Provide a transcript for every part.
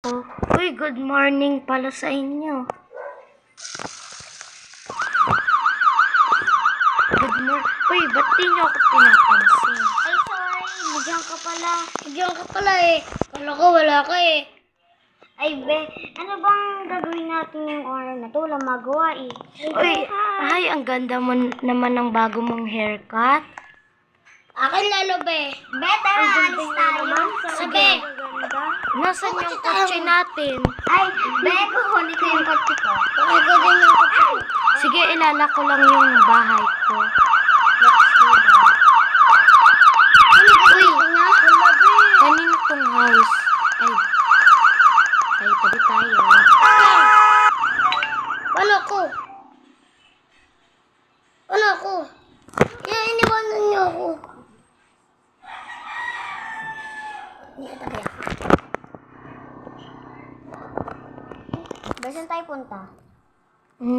Uy, good morning pala sa inyo. Good morning. Uy, ba't di nyo ako pinapansin? Ay, sorry. Nandiyan ka pala. Nandiyan ka pala eh. Kala ko wala ka eh. Ay, be. Ano bang gagawin natin yung oras na to? Wala magawa eh. Uy, ay, ang ganda mo naman ng bago mong haircut. Akin lalo, be. Be, tara. Alis tayo. Sige. Nasaan yung kotse natin? Ay, be. Kuhuli ko yung kotse ko. Kuhuli ko din yung kotse ko. Sige, ilala ko lang yung bahay ko. Uy, Kanina tong house. Ay, tabi tayo. Ano ko? Ano ko? Iniwanan niyo ako. Hindi ka tabi ako. Saan tayo punta?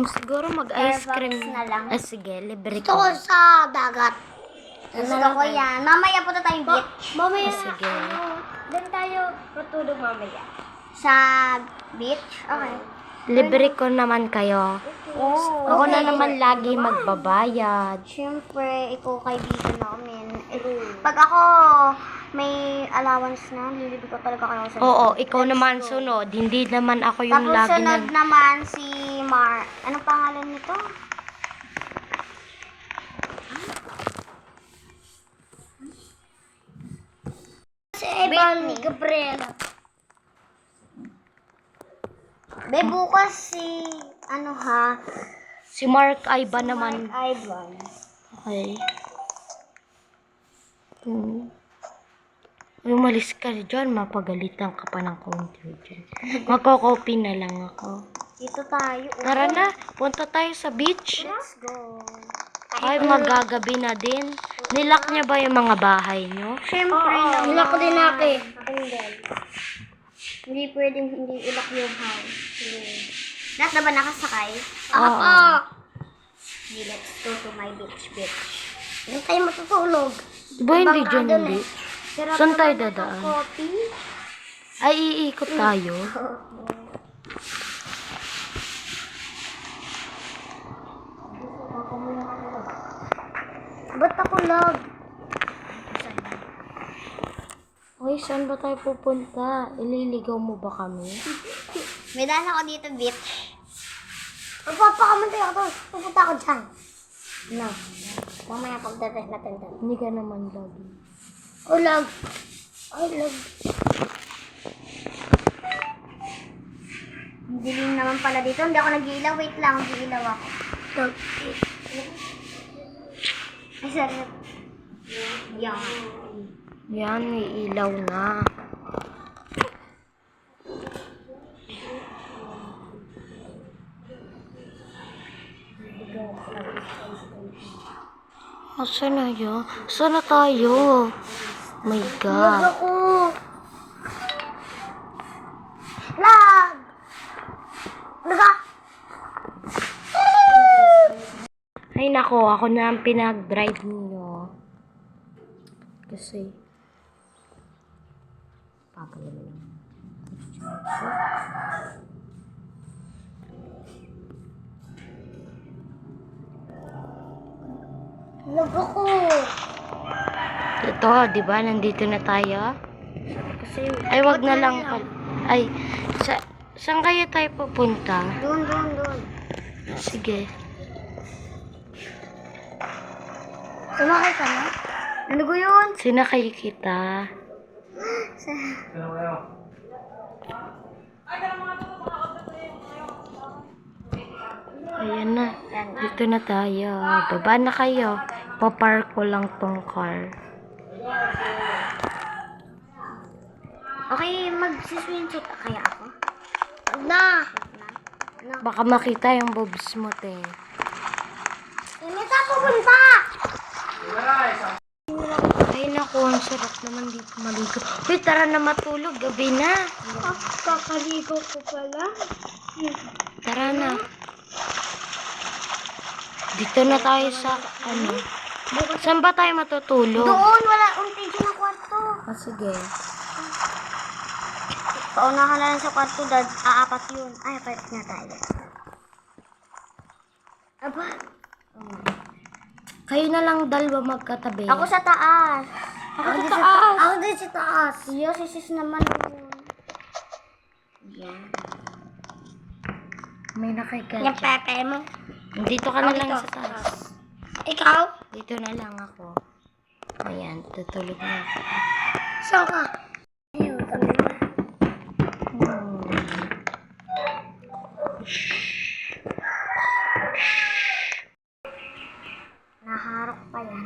Siguro mag-ice cream. Starbucks na lang. Sige, libre Gusto ko. ko sa dagat. Gusto ko yan. Mamaya punta tayong beach. Mamaya. Sige. Doon tayo matulog mamaya. Sa beach? Okay. Libre ko naman kayo. Oh, Ako na naman lagi magbabayad. Siyempre, ikaw kaibigan namin. Pag ako may allowance na, lilibre ko talaga kayo sa Oo, ikaw naman sunod. Hindi naman ako yung Tapos lagi sunod naman si Mar. Anong pangalan nito? Si Evan Gabriela. Be, bukas si, ano ha? Si Mark Ivan naman. Ivan. Okay. Umalis ka dyan, mapagalitan ka pa ng konti dyan. Magkokopy na lang ako. Dito tayo. Tara na, punta tayo sa beach. Let's go. Ay, magagabi na din. Nilak niya ba yung mga bahay niyo? Siyempre, ilak ko din ako eh. Hindi pwedeng hindi ilak yung house. Lahat na ba nakasakay? Oo. Hindi, let's go to my beach. Hindi tayo matutulog. Diba hindi Bangka dyan dun yung eh. beach? Sarap Saan tayo naman ng dadaan? coffee. Ay, iikot tayo. Ba't ako lag? Uy, saan ba tayo pupunta? Ililigaw mo ba kami? May daan ako dito, beach. Magpapakamantay ako doon. Pupunta ako dyan. No. Mamaya pagdating natin doon. Hindi ka naman lagi. Oh, lag. Ay, lag. Ang dilim naman pala dito. Hindi ako nag-iilaw. Wait lang, nag-iilaw ako. Lag. Ay, sarap. Yan. Yan, may ilaw na. Saan na yun? Saan na tayo? My Lag God. ako. Lag! Lag! Ay nako, ako na ang pinag-drive niyo. Kasi, papagawa lang. Lag ako. Ito, di ba? Nandito na tayo. Kasi, Ay, wag na lang. Ay, saan kaya tayo pupunta? Doon. Sige. Sumakay ka na? Ano ko yun? Sinakay kita. Ayan na. Dito na tayo. Baba na kayo. Papark ko lang tong car. Okay, mag-swimsuit kaya ako? Na! Baka makita yung boobs mo, te. Hindi ka pupunta! Ay, naku. Ang sarap naman dito maligo. Uy, tara na matulog. Gabi na. Kakaligo ko pala. Tara na. Dito na tayo sa, ano. Saan ba tayo matutulog? Doon, wala. Unti dyan ang kwarto. Sige. Pauna ka na lang sa kwarto, dad. Aapat yun. Ay, apat na tayo. Aba. Kayo na lang dalawa magkatabi. Ako sa taas. Ako sa taas. Ako din sa taas. Iyo, sisis naman ako. Yan. May nakikat. Yung pepe mo. Dito ka na Ako lang dito. sa taas. Ikaw? Dito na lang ako. Ayan, tutulog na ako. Saan ka? Ayun, kami na. Naharap pa yan.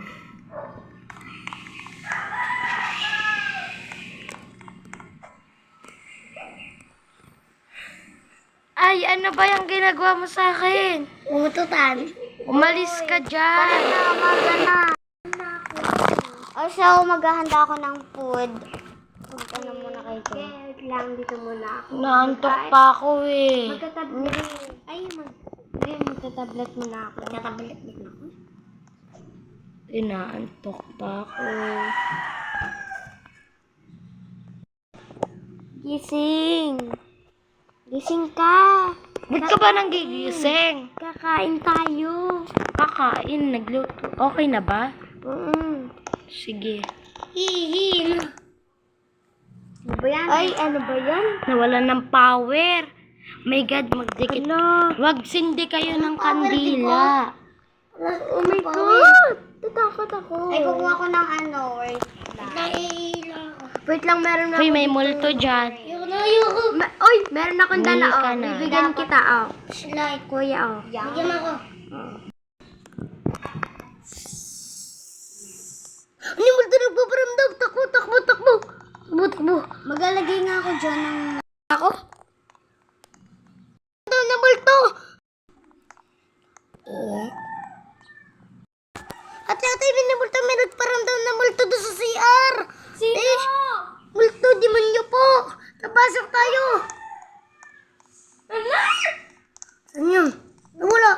Ay, ano ba yung ginagawa mo sa akin? Umututan. Umalis ka dyan. Umaga na. O so, maghahanda ako ng food. Punta na muna kayo. Wait lang, dito muna ako. Naantok pa ako eh. Magtatablet. Ay, magtatablet muna ako. Magtatablet muna ako. Inaantok pa ako. Gising. Gising ka. Ba't ka ba nang gigising? Kakain tayo. Kakain, nagluto. Okay na ba? Sige. Hihi. Ano ba yan? Ay, ano ba yan? Nawalan ng power. My God, magdikit. Wag sindi kayo ng kandila. Oh my God! Tatakot ako. Ay, kukuha ko ng ano, wait lang. Wait lang, meron na Hoy, may multo dyan. Ayoko. Oy, meron akong dala, Bili ka oh. na. Bibigyan kita, oh. Slide. Kuya, oh. Bigyan ako. Ano yung multo nagpaparamdam? Takbo, takbo, takbo. Takbo, takbo. Maglalagay nga ako dyan ng... Ako? Ito na multo! Ate, may multo. May nagparamdam na multo doon sa CR. Sino? Multo, demonyo po. Napasok tayo. Saan yun? Wala.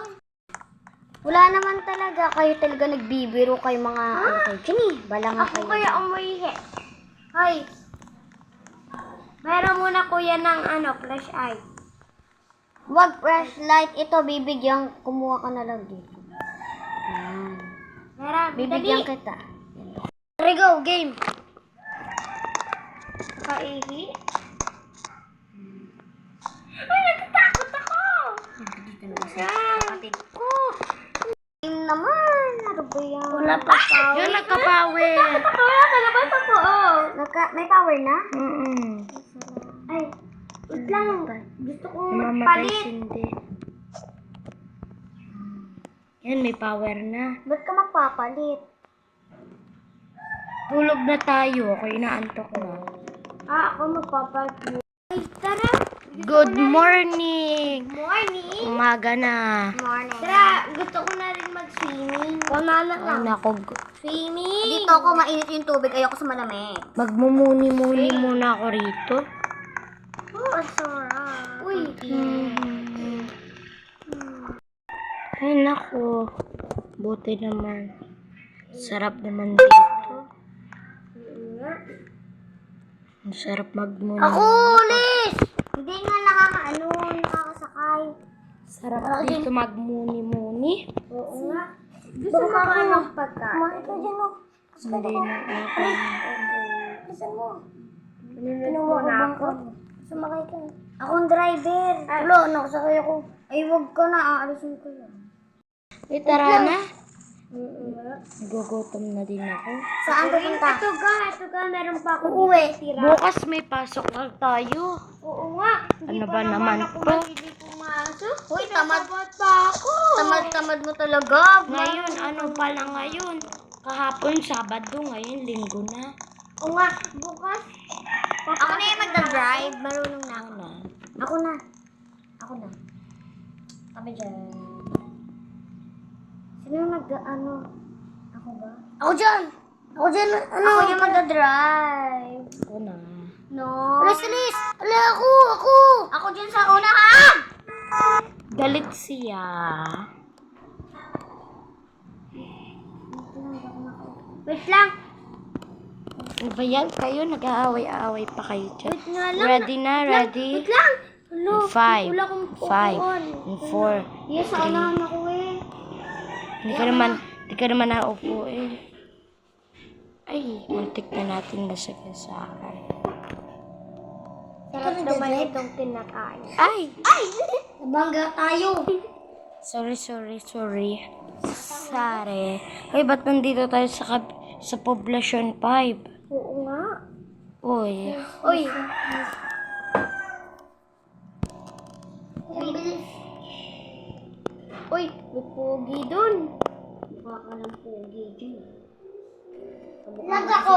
Wala naman talaga. Kayo talaga nagbibiro kayo mga ano kayo. Kini, bala nga kayo. Ako kaya umuihi. Hoy. Meron muna kuya ng ano, flashlight. Wag flashlight. Ito, bibigyan. Kumuha ka na lang dito. Yan. Meron, bibigyan kita. Here we go, game. Kaihi? Ay, natatakot ako! Dito na kasi kapatid ko. Game naman. Ano ba yan? Wala pa power. Yun, nagka-power. Wala ka labas ako, oh. May power na? Mm-mm. Ay, wait lang. Gusto kong Mamatay magpalit. sindi. Yan, may power na. Ba't ka magpapalit? Tulog na tayo. Ako inaantok na. Ako magpapalit. Ay, tara. Good morning! Morning. Umaga na. Morning. Tara, gusto ko na rin mag-swimming. Kumana Ay, nako. Swimming. Dito ako mainit yung tubig. Ayoko sa malamig. Magmumuni-muni muna ako rito. Oh, sarap. Uy. Ay, nako. Buti naman. Sarap naman dito. Ang sarap magmuni. Ako ulit! Hindi nga nakakasakay. Sarap dito magmuni-muni. Oo nga. Gusto mo ka ng pagkain? Kumain ka dyan, oh. Hindi na ako. Gusto mo? Pinuha ko bang ko? Sumakay ka. Akong driver. Wala, nakasakay ako. Ay, wag ka na. Aalisin ko yan. Eh, tara na. Nagugutom na din ako. Saan pupunta? Ito ka. Meron pa ako. Uuwi. Bukas may pasok na tayo. Oo nga. Ano ba naman to? Hindi pumasok. Uy, tamad pa ako. Tamad mo talaga. Ngayon, ano pala ngayon? Kahapon, Sabado, ngayon, Linggo na. Oo nga. Bukas. Ako na yung magdadrive. Marunong na ako. Ako na. Kami dyan. Sino Ako ba? Ako dyan! Ako yung magdadrive. Ako na. No. Alis! Ako! Ako dyan sa una Galit siya. Wait lang. Ano ba yan? Kayo nag-aaway-aaway pa kayo dyan. Wait nga lang. Ready na, ready? Wait lang. Hello. Five, Wala akong five, upuan. and four, Yes, sa unahan ako eh. Hindi ka naman naupo eh. Ay, muntik na natin nasagasaan. Sarap naman itong kinakain. Ay! Nabangga tayo. Sorry. Sorry. Hoy, ba't nandito tayo sa Poblacion 5? Oo nga. Uy. Uy. Uy, may pogi dun. Mukha ka ng pogi dun. Lag ako.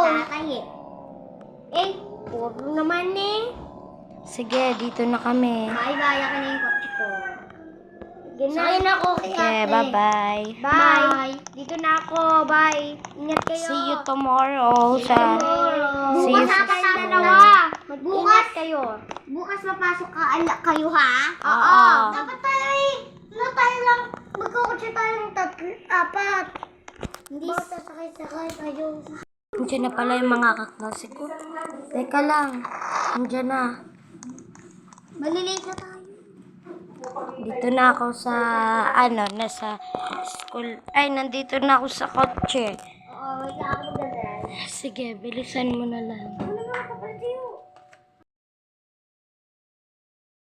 Puro naman eh. Sige, dito na kami. Bye-bye, akin na yung kotse ko. Sakay na ako kay Okay, ate. bye-bye. Bye. Dito na ako. Bye. Ingat kayo. See you tomorrow sa... See you Bukas sa ata school. dalawa. Bukas kayo. Bukas mapasok kayo ha? Oo. Dapat tayo tayo lang. Magkakotse tayo ng apat. Hindi sasakay-sakay tayo. Nandiyan na pala yung mga kaklase ko. Teka lang. Nandiyan na. Malilate na tayo. Dito na ako sa... nasa school. Ay, nandito na ako sa kotse. Oo, wait lang ako magdadrive. Sige, bilisan mo na lang.